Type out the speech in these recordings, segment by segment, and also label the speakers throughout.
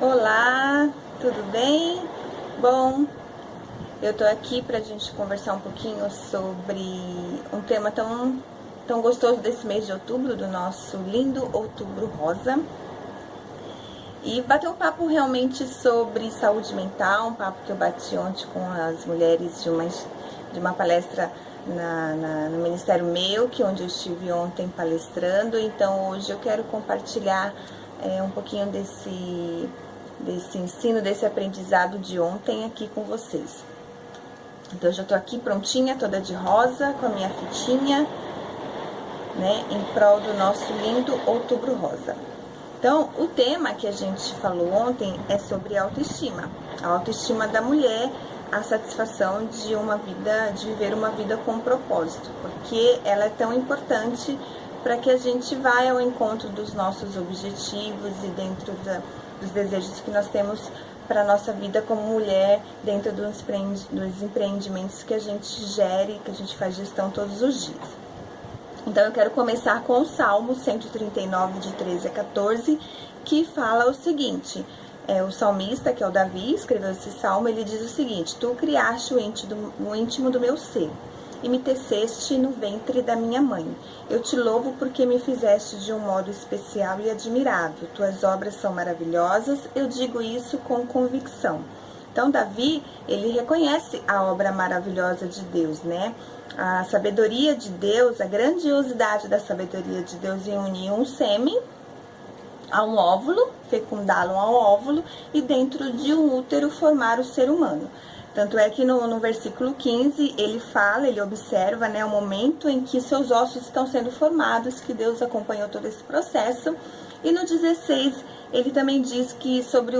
Speaker 1: Olá, tudo bem? Bom, eu tô aqui pra gente conversar um pouquinho sobre um tema tão gostoso desse mês de outubro, do nosso lindo Outubro Rosa. E bater um papo realmente sobre saúde mental, um papo que eu bati ontem com as mulheres de uma palestra no Ministério meu, onde eu estive ontem palestrando. Então hoje eu quero compartilhar um pouquinho desse ensino, desse aprendizado de ontem aqui com vocês. Então eu já tô aqui prontinha, toda de rosa, com a minha fitinha, né, em prol do nosso lindo Outubro Rosa. Então, o tema que a gente falou ontem é sobre autoestima. A autoestima da mulher, a satisfação de viver uma vida com propósito, porque ela é tão importante para que a gente vá ao encontro dos nossos objetivos e dentro dos desejos que nós temos para a nossa vida como mulher, dentro dos empreendimentos que a gente gere, que a gente faz gestão todos os dias. Então eu quero começar com o Salmo 139, de 13 a 14, que fala o seguinte: o salmista, que é o Davi, escreveu esse salmo. Ele diz o seguinte: Tu criaste o íntimo do meu ser, e me teceste no ventre da minha mãe. Eu te louvo porque me fizeste de um modo especial e admirável. Tuas obras são maravilhosas, eu digo isso com convicção. Então Davi, ele reconhece a obra maravilhosa de Deus, né? A sabedoria de Deus, a grandiosidade da sabedoria de Deus em unir um sêmen a um óvulo, fecundá-lo a um óvulo e dentro de um útero formar o ser humano. Tanto é que no versículo 15 ele observa, né, o momento em que seus ossos estão sendo formados, que Deus acompanhou todo esse processo. E no 16 ele também diz que sobre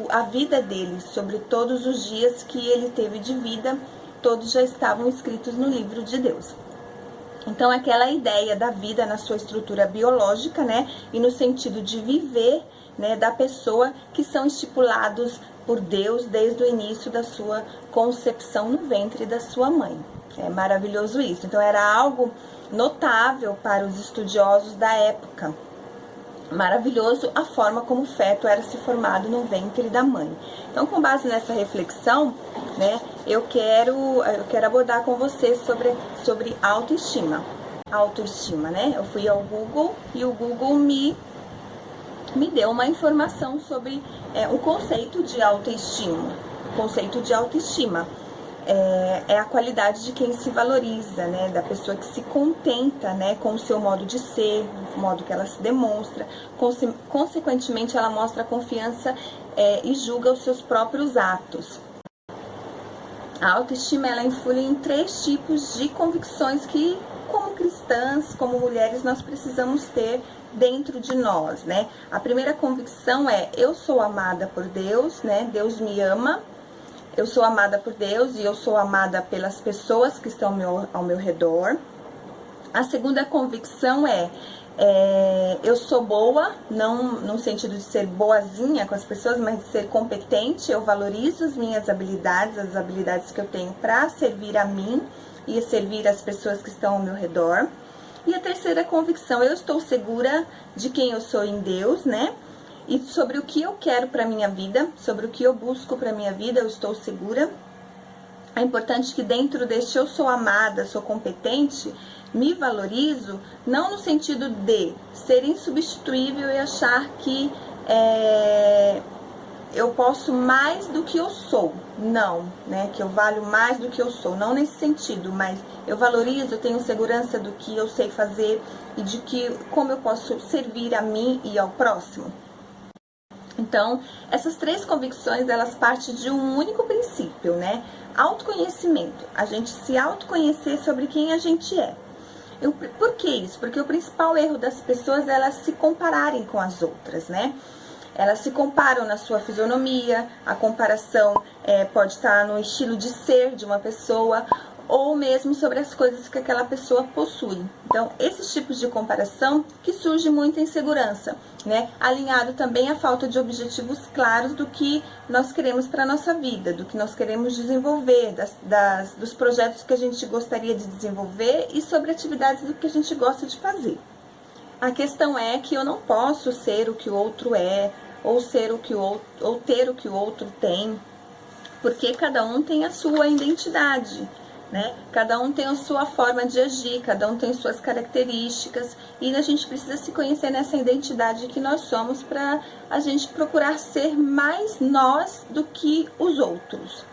Speaker 1: a vida dele, sobre todos os dias que ele teve de vida, todos já estavam escritos no livro de Deus. Então, aquela ideia da vida na sua estrutura biológica, né, e no sentido de viver, né, da pessoa, que são estipulados por Deus desde o início da sua concepção no ventre da sua mãe. É maravilhoso isso. Então, era algo notável para os estudiosos da época. Maravilhoso a forma como o feto era se formado no ventre da mãe. Então, com base nessa reflexão, né, eu quero abordar com vocês sobre autoestima. Autoestima, né? Eu fui ao Google e o Google me deu uma informação sobre o conceito de autoestima. O conceito de autoestima é a qualidade de quem se valoriza, né? Da pessoa que se contenta, né, com o seu modo de ser, o modo que ela se demonstra. Consequentemente, ela mostra confiança e julga os seus próprios atos. A autoestima, ela influi em 3 tipos de convicções que, como cristãs, como mulheres, nós precisamos ter dentro de nós, né? A primeira convicção é: eu sou amada por Deus, né? Deus me ama. Eu sou amada por Deus e eu sou amada pelas pessoas que estão ao meu redor. A segunda convicção é eu sou boa, não no sentido de ser boazinha com as pessoas, mas de ser competente. Eu valorizo as minhas habilidades, as habilidades que eu tenho para servir a mim e servir as pessoas que estão ao meu redor. E a terceira convicção: eu estou segura de quem eu sou em Deus, né? E sobre o que eu quero para minha vida, sobre o que eu busco para minha vida, eu estou segura. É importante que dentro deste eu sou amada, sou competente, me valorizo, não no sentido de ser insubstituível e achar que eu posso mais do que eu sou. Não, né? Que eu valho mais do que eu sou. Não nesse sentido, mas eu valorizo, eu tenho segurança do que eu sei fazer e de como eu posso servir a mim e ao próximo. Então, essas 3 convicções, elas partem de um único princípio, né? Autoconhecimento. A gente se autoconhecer sobre quem a gente é. Por que isso? Porque o principal erro das pessoas é elas se compararem com as outras, né? Elas se comparam na sua fisionomia, a comparação pode estar no estilo de ser de uma pessoa, ou mesmo sobre as coisas que aquela pessoa possui. Então, esses tipos de comparação que surge muita insegurança, né? Alinhado também à falta de objetivos claros do que nós queremos para a nossa vida, do que nós queremos desenvolver, dos projetos que a gente gostaria de desenvolver e sobre atividades do que a gente gosta de fazer. A questão é que eu não posso ser o que o outro é, ou ser o que o outro, ou ter o que o outro tem, porque cada um tem a sua identidade, né? Cada um tem a sua forma de agir, cada um tem suas características, e a gente precisa se conhecer nessa identidade que nós somos para a gente procurar ser mais nós do que os outros.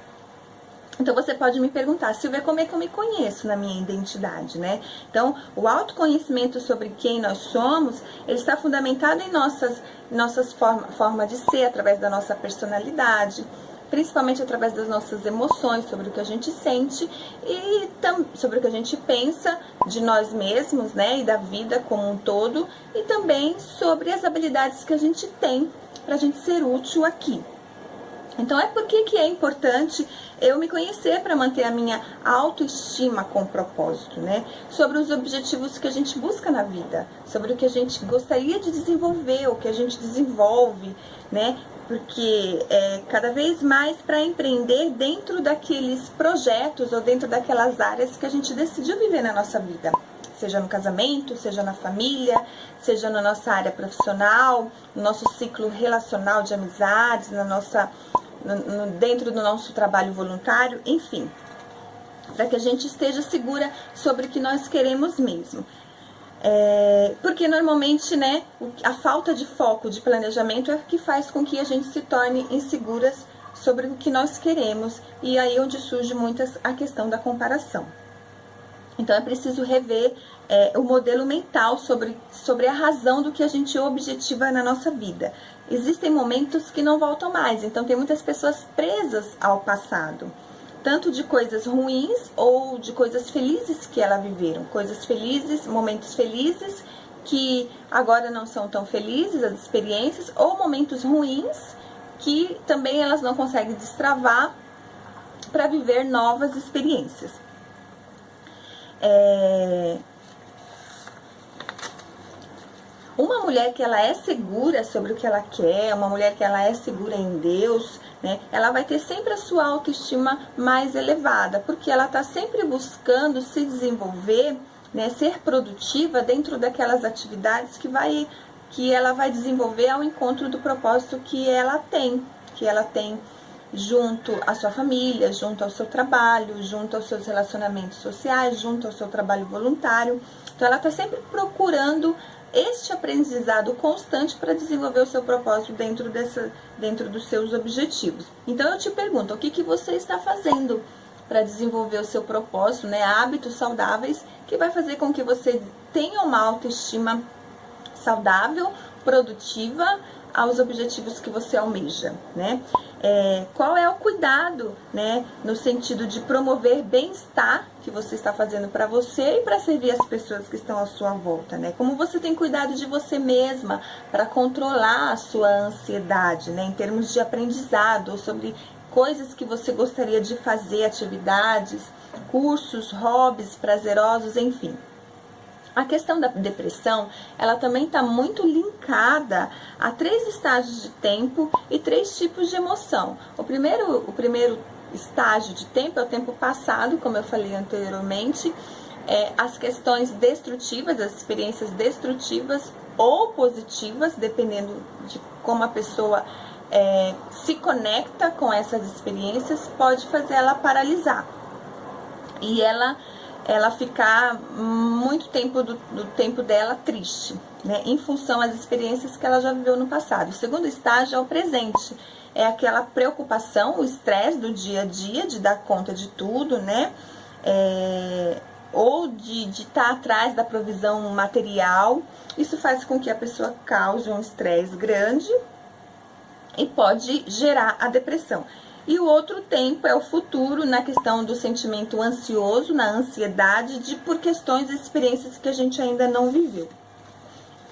Speaker 1: Então você pode me perguntar, Silvia, como é que eu me conheço na minha identidade, né? Então, o autoconhecimento sobre quem nós somos, ele está fundamentado em nossas forma de ser, através da nossa personalidade, principalmente através das nossas emoções, sobre o que a gente sente e sobre o que a gente pensa de nós mesmos, né, e da vida como um todo, e também sobre as habilidades que a gente tem para a gente ser útil aqui. Então, por que é importante eu me conhecer para manter a minha autoestima com propósito, né? Sobre os objetivos que a gente busca na vida, sobre o que a gente gostaria de desenvolver, o que a gente desenvolve, né? Porque cada vez mais para empreender dentro daqueles projetos ou dentro daquelas áreas que a gente decidiu viver na nossa vida. Seja no casamento, seja na família, seja na nossa área profissional, no nosso ciclo relacional de amizades, dentro do nosso trabalho voluntário, enfim, para que a gente esteja segura sobre o que nós queremos mesmo. Porque normalmente, né, a falta de foco, de planejamento é o que faz com que a gente se torne inseguras sobre o que nós queremos, e aí onde surge muitas a questão da comparação. Então é preciso rever o modelo mental sobre a razão do que a gente objetiva na nossa vida. Existem momentos que não voltam mais, então tem muitas pessoas presas ao passado, tanto de coisas ruins ou de coisas felizes que elas viveram, coisas felizes, momentos felizes que agora não são tão felizes, as experiências, ou momentos ruins que também elas não conseguem destravar para viver novas experiências. Uma mulher que ela é segura sobre o que ela quer, uma mulher que ela é segura em Deus, né, ela vai ter sempre a sua autoestima mais elevada, porque ela está sempre buscando se desenvolver, né, ser produtiva dentro daquelas atividades que ela vai desenvolver ao encontro do propósito que ela tem junto à sua família, junto ao seu trabalho, junto aos seus relacionamentos sociais, junto ao seu trabalho voluntário. Então ela está sempre procurando este aprendizado constante para desenvolver o seu propósito dentro dos seus objetivos. Então eu te pergunto, o que você está fazendo para desenvolver o seu propósito, né? Hábitos saudáveis que vai fazer com que você tenha uma autoestima saudável, produtiva, aos objetivos que você almeja, né? Qual é o cuidado, né, no sentido de promover bem-estar que você está fazendo para você e para servir as pessoas que estão à sua volta, né? Como você tem cuidado de você mesma para controlar a sua ansiedade, né, em termos de aprendizado, ou sobre coisas que você gostaria de fazer, atividades, cursos, hobbies prazerosos, enfim. A questão da depressão, ela também está muito linkada a 3 estágios de tempo e 3 tipos de emoção. O primeiro estágio de tempo é o tempo passado, como eu falei anteriormente, as questões destrutivas, as experiências destrutivas ou positivas, dependendo de como a pessoa se conecta com essas experiências, pode fazer ela paralisar. E ela ficar muito tempo do tempo dela triste, né, em função das experiências que ela já viveu no passado. O segundo estágio é o presente, é aquela preocupação, o estresse do dia a dia, de dar conta de tudo, né, ou de estar atrás da provisão material. Isso faz com que a pessoa cause um estresse grande e pode gerar a depressão. E o outro tempo é o futuro, na questão do sentimento ansioso, na ansiedade por questões e experiências que a gente ainda não viveu.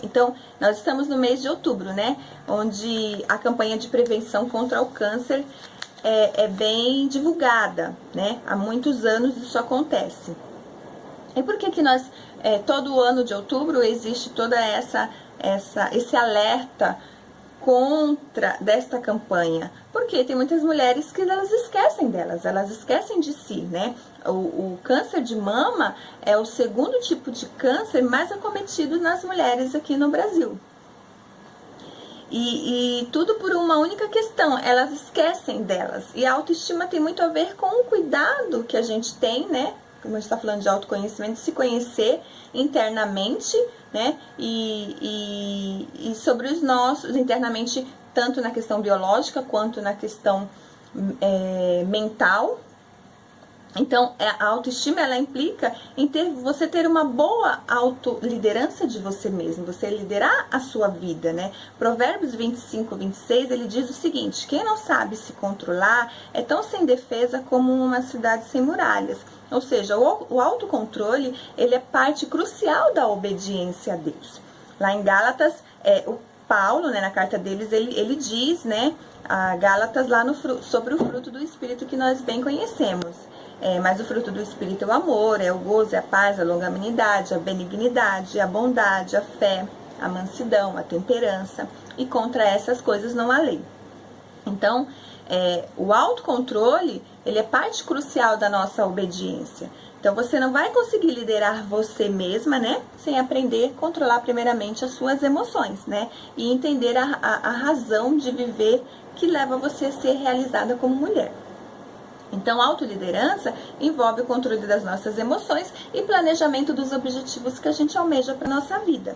Speaker 1: Então, nós estamos no mês de outubro, né? Onde a campanha de prevenção contra o câncer é bem divulgada, né? Há muitos anos isso acontece. E por que nós, todo ano de outubro, existe toda esse alerta desta campanha? Porque tem muitas mulheres que elas esquecem elas esquecem de si, né? O câncer de mama é o segundo tipo de câncer mais acometido nas mulheres aqui no Brasil. E tudo por uma única questão, elas esquecem delas. E a autoestima tem muito a ver com o cuidado que a gente tem, né? Como a gente está falando de autoconhecimento, se conhecer internamente, né? E sobre os nossos, internamente, tanto na questão biológica quanto na questão mental. Então, a autoestima, ela implica em você ter uma boa autoliderança de você mesmo, você liderar a sua vida, né? Provérbios 25, 26, ele diz o seguinte: quem não sabe se controlar é tão sem defesa como uma cidade sem muralhas. Ou seja, o autocontrole, ele é parte crucial da obediência a Deus. Lá em Gálatas, o Paulo, né, na carta deles, ele diz, né, a Gálatas lá sobre o fruto do Espírito que nós bem conhecemos. Mas o fruto do Espírito é o amor, é o gozo, é a paz, a longanimidade, a benignidade, a bondade, a fé, a mansidão, a temperança, e contra essas coisas não há lei. Então, o autocontrole, ele é parte crucial da nossa obediência. Então, você não vai conseguir liderar você mesma, né, sem aprender a controlar primeiramente as suas emoções, né, e entender a razão de viver que leva você a ser realizada como mulher. Então, a autoliderança envolve o controle das nossas emoções e planejamento dos objetivos que a gente almeja para a nossa vida.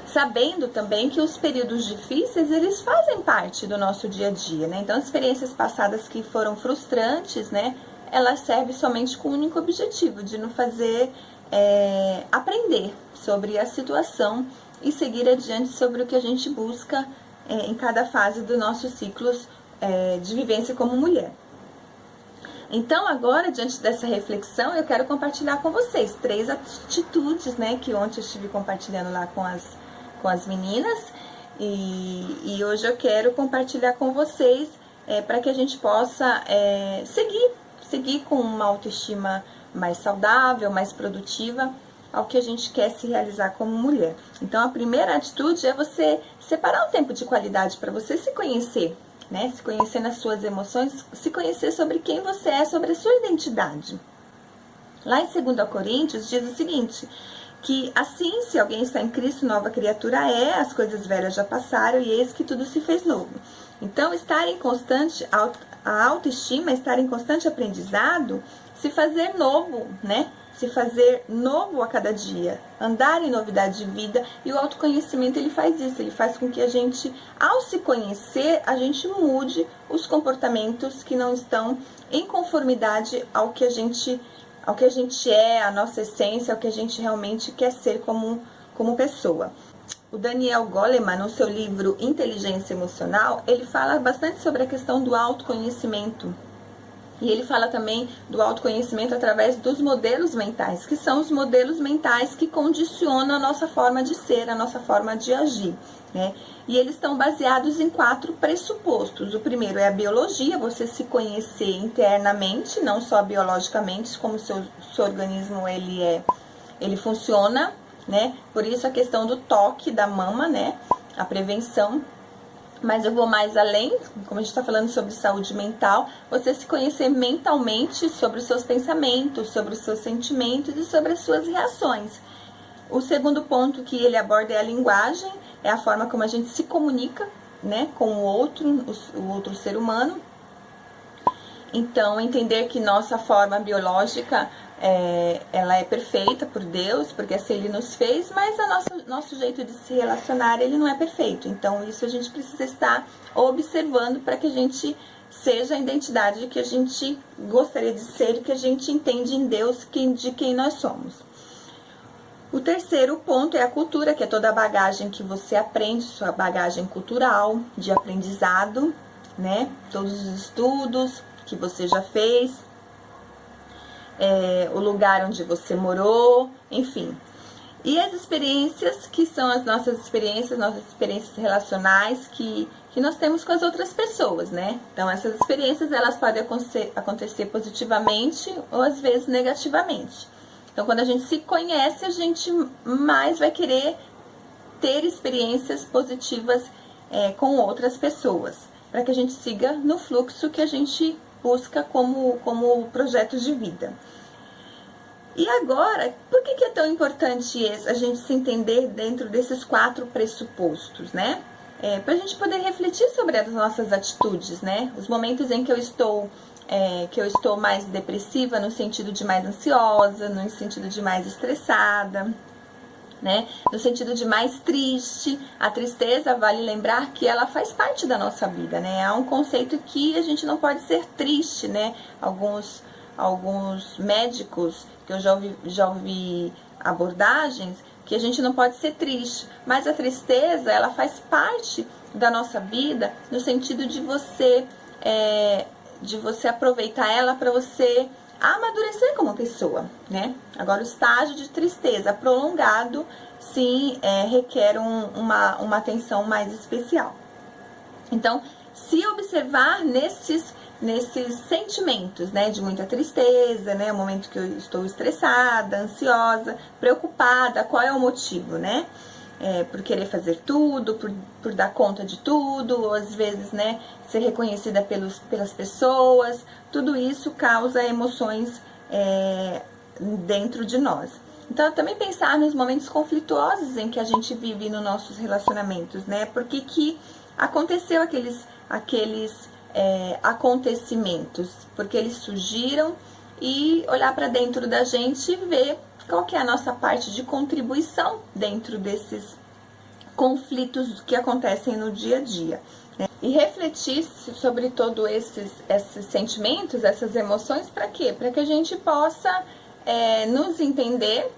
Speaker 1: Sabendo também que os períodos difíceis, eles fazem parte do nosso dia a dia, né? Então, as experiências passadas que foram frustrantes, né, elas servem somente com o único objetivo de nos fazer aprender sobre a situação e seguir adiante sobre o que a gente busca em cada fase dos nossos ciclos de vivência como mulher. Então, agora, diante dessa reflexão, eu quero compartilhar com vocês 3 atitudes, né, que ontem eu estive compartilhando lá com as meninas, e hoje eu quero compartilhar com vocês para que a gente possa seguir com uma autoestima mais saudável, mais produtiva, ao que a gente quer se realizar como mulher. Então, a primeira atitude é você separar um tempo de qualidade para você se conhecer, né? Se conhecer nas suas emoções, se conhecer sobre quem você é, sobre a sua identidade. Lá em 2 Coríntios diz o seguinte, que assim, se alguém está em Cristo, nova criatura as coisas velhas já passaram e eis que tudo se fez novo. Então, a autoestima, estar em constante aprendizado, se fazer novo, né? Se fazer novo a cada dia, andar em novidade de vida, e o autoconhecimento, ele faz isso, ele faz com que a gente, ao se conhecer, a gente mude os comportamentos que não estão em conformidade ao que a gente é, a nossa essência, ao que a gente realmente quer ser como pessoa. O Daniel Goleman, no seu livro Inteligência Emocional, ele fala bastante sobre a questão do autoconhecimento. E ele fala também do autoconhecimento através dos modelos mentais, que são os modelos mentais que condicionam a nossa forma de ser, a nossa forma de agir, né? E eles estão baseados em 4 pressupostos. O primeiro é a biologia, você se conhecer internamente, não só biologicamente, como o seu organismo ele funciona, né? Por isso a questão do toque da mama, né? A prevenção. Mas eu vou mais além, como a gente está falando sobre saúde mental, você se conhecer mentalmente sobre os seus pensamentos, sobre os seus sentimentos e sobre as suas reações. O segundo ponto que ele aborda é a linguagem, é a forma como a gente se comunica, né, com o outro ser humano. Então, entender que nossa forma biológica ela é perfeita por Deus, porque assim Ele nos fez, mas nosso jeito de se relacionar, ele não é perfeito. Então, isso a gente precisa estar observando para que a gente seja a identidade que a gente gostaria de ser e que a gente entende em Deus de quem nós somos. O terceiro ponto é a cultura, que é toda a bagagem que você aprende, sua bagagem cultural, de aprendizado, né? Todos os estudos que você já fez, o lugar onde você morou, enfim. E as experiências, que são as nossas experiências relacionais que nós temos com as outras pessoas, né? Então, essas experiências, elas podem acontecer positivamente ou às vezes negativamente. Então, quando a gente se conhece, a gente mais vai querer ter experiências positivas com outras pessoas, para que a gente siga no fluxo que a gente busca como projeto de vida. E agora, por que é tão importante a gente se entender dentro desses 4 pressupostos, né? Para a gente poder refletir sobre as nossas atitudes, né? Os momentos em que eu estou mais depressiva, no sentido de mais ansiosa, no sentido de mais estressada, né? No sentido de mais triste. A tristeza, vale lembrar que ela faz parte da nossa vida, né? Há um conceito que a gente não pode ser triste, né? Alguns médicos, que eu já ouvi abordagens, que a gente não pode ser triste, mas a tristeza, ela faz parte da nossa vida, no sentido de você aproveitar ela para você amadurecer como pessoa, né? Agora, o estágio de tristeza prolongado, sim, requer uma atenção mais especial. Então, se observar nesses sentimentos, né, de muita tristeza, né, o momento que eu estou estressada, ansiosa, preocupada, qual é o motivo, né? Por querer fazer tudo, por dar conta de tudo, ou às vezes, né, ser reconhecida pelas pessoas, tudo isso causa emoções dentro de nós. Então, também pensar nos momentos conflituosos em que a gente vive nos nossos relacionamentos, né? Por que aconteceu aqueles acontecimentos? Porque eles surgiram, e olhar para dentro da gente e ver qual que é a nossa parte de contribuição dentro desses conflitos que acontecem no dia a dia, né? E refletir sobre todos esses sentimentos, essas emoções, para quê? Para que a gente possa nos entender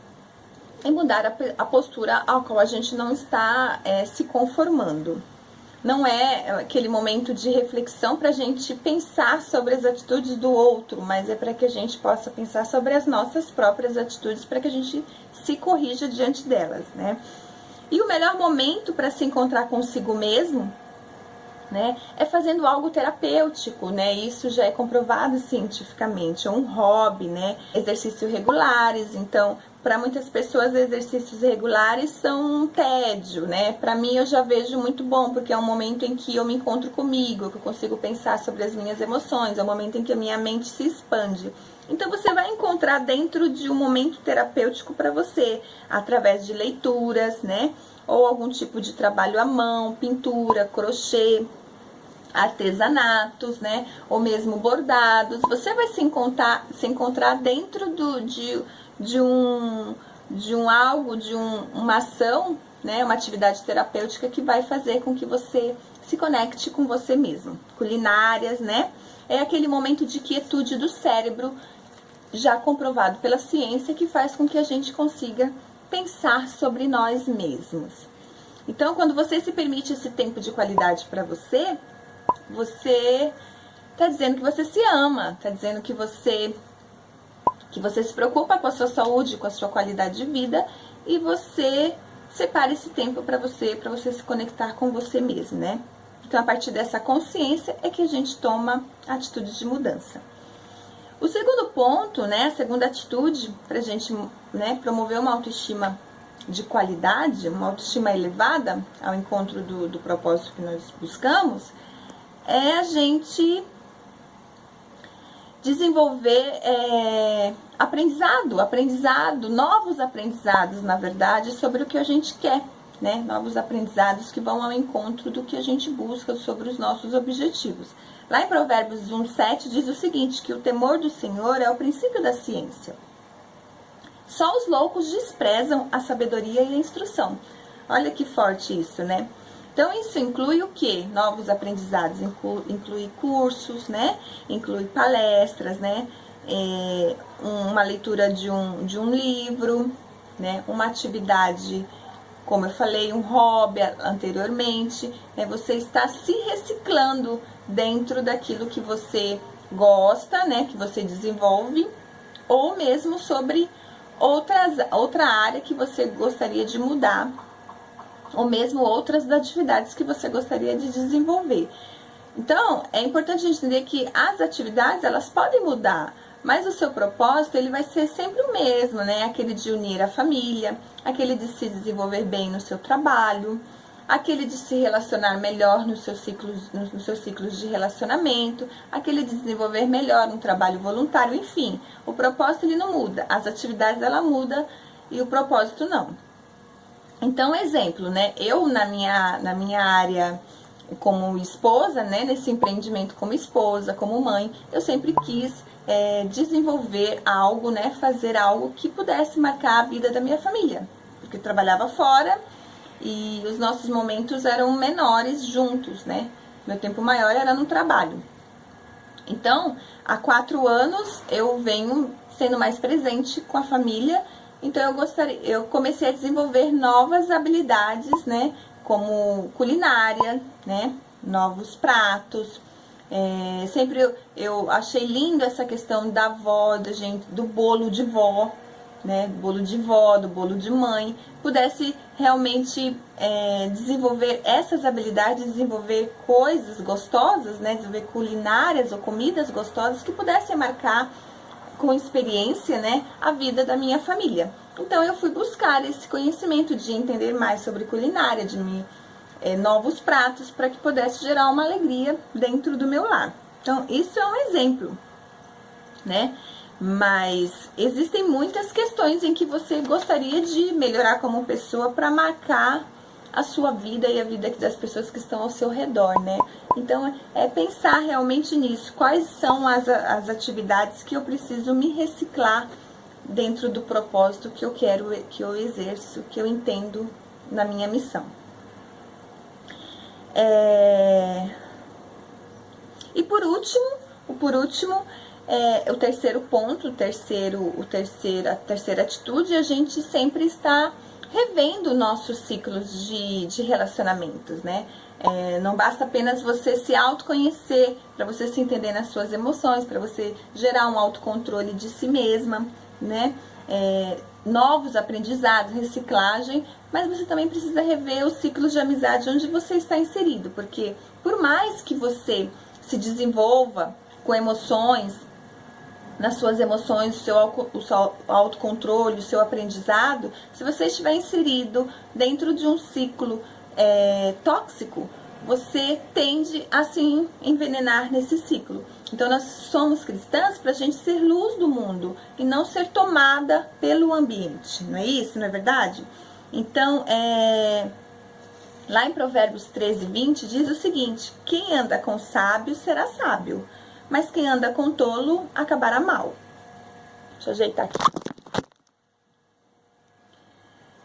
Speaker 1: e mudar a postura ao qual a gente não está se conformando. Não é aquele momento de reflexão para a gente pensar sobre as atitudes do outro, mas é para que a gente possa pensar sobre as nossas próprias atitudes, para que a gente se corrija diante delas, né? E o melhor momento para se encontrar consigo mesmo, né, é fazendo algo terapêutico, né? Isso já é comprovado cientificamente. É um hobby, né? Exercícios regulares. Então, para muitas pessoas, exercícios regulares são um tédio, né? Para mim, eu já vejo muito bom, porque é um momento em que eu me encontro comigo, que eu consigo pensar sobre as minhas emoções, é um momento em que a minha mente se expande. Então, você vai encontrar dentro de um momento terapêutico para você, através de leituras, né? Ou algum tipo de trabalho à mão, pintura, crochê, artesanatos, né? Ou mesmo bordados. Você vai se encontrar dentro uma ação, né? Uma atividade terapêutica que vai fazer com que você se conecte com você mesmo. Culinárias, né? É aquele momento de quietude do cérebro, já comprovado pela ciência, que faz com que a gente consiga pensar sobre nós mesmos. Então, quando você se permite esse tempo de qualidade para você, você está dizendo que você se ama, está dizendo que você se preocupa com a sua saúde, com a sua qualidade de vida, e você separa esse tempo para você se conectar com você mesmo, né? Então, a partir dessa consciência é que a gente toma atitudes de mudança. O segundo ponto, né, a segunda atitude para a gente, né, promover uma autoestima de qualidade, uma autoestima elevada ao encontro do propósito que nós buscamos, é a gente desenvolver novos aprendizados, na verdade, sobre o que a gente quer, né? Novos aprendizados que vão ao encontro do que a gente busca, sobre os nossos objetivos. Lá em Provérbios 1:7 diz o seguinte, que o temor do Senhor é o princípio da ciência. Só os loucos desprezam a sabedoria e a instrução. Olha que forte isso, né? Então, isso inclui o quê? Novos aprendizados, inclui cursos, né? Inclui palestras, né? Uma leitura de um livro, né? Uma atividade, como eu falei, um hobby anteriormente, né? Você está se reciclando dentro daquilo que você gosta, né? Que você desenvolve, ou mesmo sobre outra área que você gostaria de mudar, ou mesmo outras atividades que você gostaria de desenvolver. Então, é importante a gente entender que as atividades, elas podem mudar, mas o seu propósito, ele vai ser sempre o mesmo, né? Aquele de unir a família, aquele de se desenvolver bem no seu trabalho, aquele de se relacionar melhor nos seus ciclos de relacionamento, aquele de desenvolver melhor um trabalho voluntário, enfim. O propósito ele não muda, as atividades ela muda e o propósito não. Então, exemplo, né? Eu na minha área como esposa, né? Nesse empreendimento como esposa, como mãe, eu sempre quis desenvolver algo, né? Fazer algo que pudesse marcar a vida da minha família, porque eu trabalhava fora e os nossos momentos eram menores juntos, né? Meu tempo maior era no trabalho. Então, há 4 anos eu venho sendo mais presente com a família. Então eu comecei a desenvolver novas habilidades, né? Como culinária, né? Novos pratos. Sempre eu achei lindo essa questão da avó, da gente, do bolo de vó, né? Do bolo de vó, do bolo de mãe. Pudesse realmente desenvolver essas habilidades, desenvolver coisas gostosas, né? Desenvolver culinárias ou comidas gostosas que pudessem marcar com experiência, né, a vida da minha família. Então eu fui buscar esse conhecimento de entender mais sobre culinária, de novos pratos, para que pudesse gerar uma alegria dentro do meu lar. Então isso é um exemplo, né? Mas existem muitas questões em que você gostaria de melhorar como pessoa para marcar a sua vida e a vida das pessoas que estão ao seu redor, né? Então, pensar realmente nisso. Quais são as atividades que eu preciso me reciclar dentro do propósito que eu quero, que eu exerço, que eu entendo na minha missão. E por último, o terceiro ponto, a terceira atitude, a gente sempre está revendo nossos ciclos de relacionamentos, né? Não basta apenas você se autoconhecer, para você se entender nas suas emoções, para você gerar um autocontrole de si mesma, né? Novos aprendizados, reciclagem, mas você também precisa rever os ciclos de amizade onde você está inserido, porque por mais que você se desenvolva com emoções, nas suas emoções, o seu autocontrole, o seu aprendizado, se você estiver inserido dentro de um ciclo tóxico, você tende a se envenenar nesse ciclo. Então nós somos cristãs para a gente ser luz do mundo e não ser tomada pelo ambiente, não é isso? Não é verdade? Então, lá em Provérbios 13:20 diz o seguinte: quem anda com sábio será sábio, mas quem anda com tolo acabará mal. Deixa eu ajeitar aqui.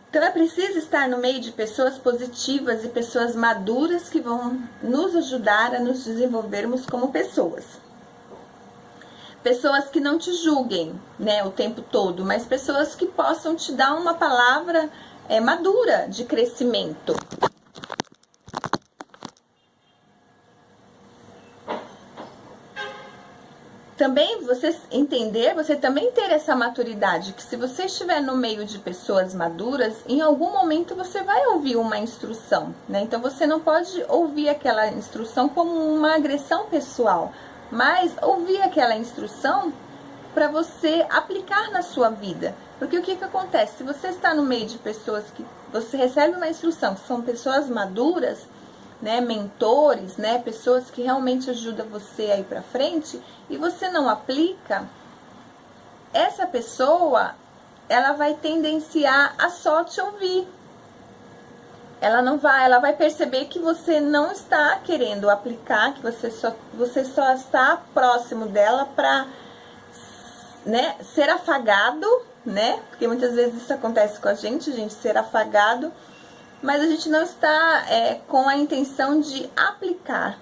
Speaker 1: Então é preciso estar no meio de pessoas positivas e pessoas maduras que vão nos ajudar a nos desenvolvermos como pessoas. Pessoas que não te julguem, né, o tempo todo, mas pessoas que possam te dar uma palavra madura de crescimento. Também você entender, você também ter essa maturidade, que se você estiver no meio de pessoas maduras, em algum momento você vai ouvir uma instrução, né? Então você não pode ouvir aquela instrução como uma agressão pessoal, mas ouvir aquela instrução para você aplicar na sua vida. Porque o que acontece? Se você está no meio de pessoas que você recebe uma instrução, que são pessoas maduras, né, mentores, né, pessoas que realmente ajudam você a ir para frente, e você não aplica, essa pessoa, ela vai tendenciar a só te ouvir. Ela vai perceber que você não está querendo aplicar, que você só está próximo dela para, né, ser afagado, né? Porque muitas vezes isso acontece com a gente ser afagado, mas a gente não está com a intenção de aplicar,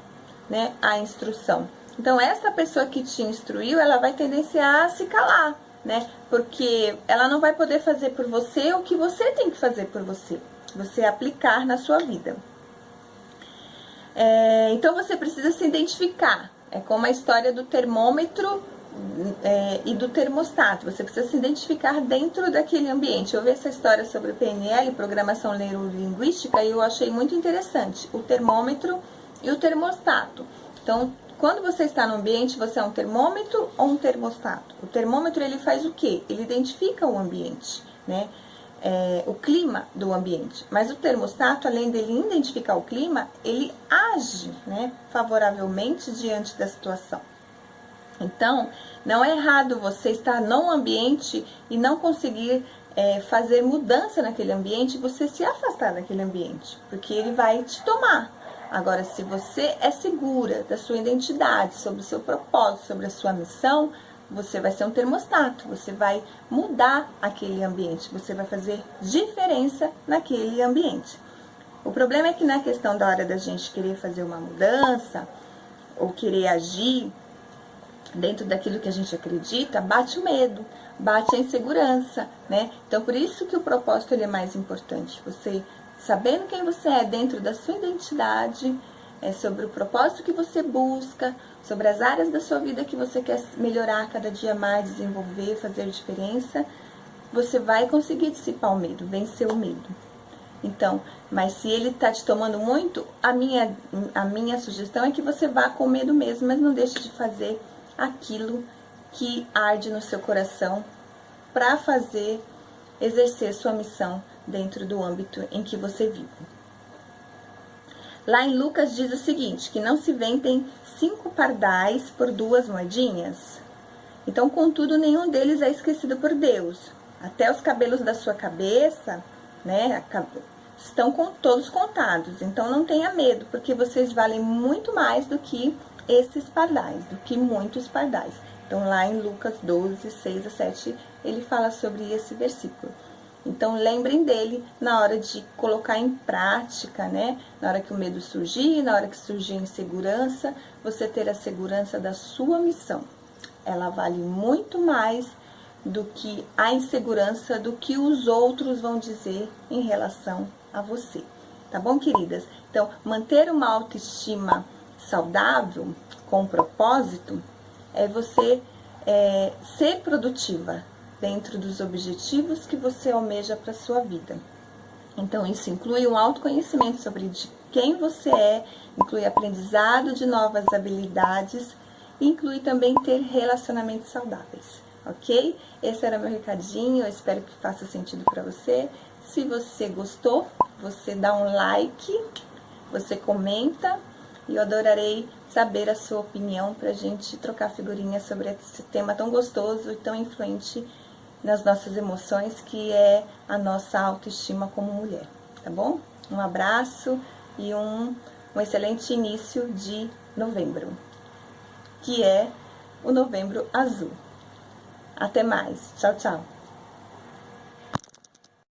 Speaker 1: né, a instrução. Então, essa pessoa que te instruiu, ela vai tendenciar a se calar, né? Porque ela não vai poder fazer por você o que você tem que fazer por você. Você aplicar na sua vida. Então, você precisa se identificar. É como a história do termômetro e do termostato. Você precisa se identificar dentro daquele ambiente. Eu vi essa história sobre PNL, Programação Neurolinguística, e eu achei muito interessante. O termômetro e o termostato. Então, quando você está no ambiente, você é um termômetro ou um termostato? O termômetro, ele faz o quê? Ele identifica o ambiente, né? o clima do ambiente. Mas o termostato, além dele identificar o clima, ele age, né, favoravelmente diante da situação. Então, não é errado você estar num ambiente e não conseguir fazer mudança naquele ambiente, você se afastar daquele ambiente, porque ele vai te tomar. Agora, se você é segura da sua identidade, sobre o seu propósito, sobre a sua missão, você vai ser um termostato, você vai mudar aquele ambiente, você vai fazer diferença naquele ambiente. O problema é que na questão da hora da gente querer fazer uma mudança, ou querer agir dentro daquilo que a gente acredita, bate o medo, bate a insegurança, né? Então, por isso que o propósito ele é mais importante. Você sabendo quem você é dentro da sua identidade, sobre o propósito que você busca, sobre as áreas da sua vida que você quer melhorar cada dia mais, desenvolver, fazer diferença, você vai conseguir dissipar o medo, vencer o medo. Então, mas se ele tá te tomando muito, a minha sugestão é que você vá com medo mesmo, mas não deixe de fazer aquilo que arde no seu coração para exercer sua missão dentro do âmbito em que você vive. Lá em Lucas diz o seguinte, que não se vendem 5 pardais por 2 moedinhas. Então, contudo, nenhum deles é esquecido por Deus. Até os cabelos da sua cabeça, né, estão todos contados. Então, não tenha medo, porque vocês valem muito mais do que esses pardais, do que muitos pardais. Então, lá em Lucas 12, 6 a 7, ele fala sobre esse versículo. Então, lembrem dele na hora de colocar em prática, né? Na hora que o medo surgir, na hora que surgir a insegurança, você ter a segurança da sua missão. Ela vale muito mais do que a insegurança, do que os outros vão dizer em relação a você. Tá bom, queridas? Então, manter uma autoestima saudável, com propósito, é você ser produtiva dentro dos objetivos que você almeja para sua vida. Então, isso inclui um autoconhecimento sobre de quem você é, inclui aprendizado de novas habilidades, inclui também ter relacionamentos saudáveis, ok? Esse era meu recadinho, eu espero que faça sentido para você. Se você gostou, você dá um like, você comenta, e eu adorarei saber a sua opinião para a gente trocar figurinhas sobre esse tema tão gostoso e tão influente nas nossas emoções, que é a nossa autoestima como mulher, tá bom? Um abraço e um excelente início de novembro, que é o Novembro Azul. Até mais. Tchau, tchau.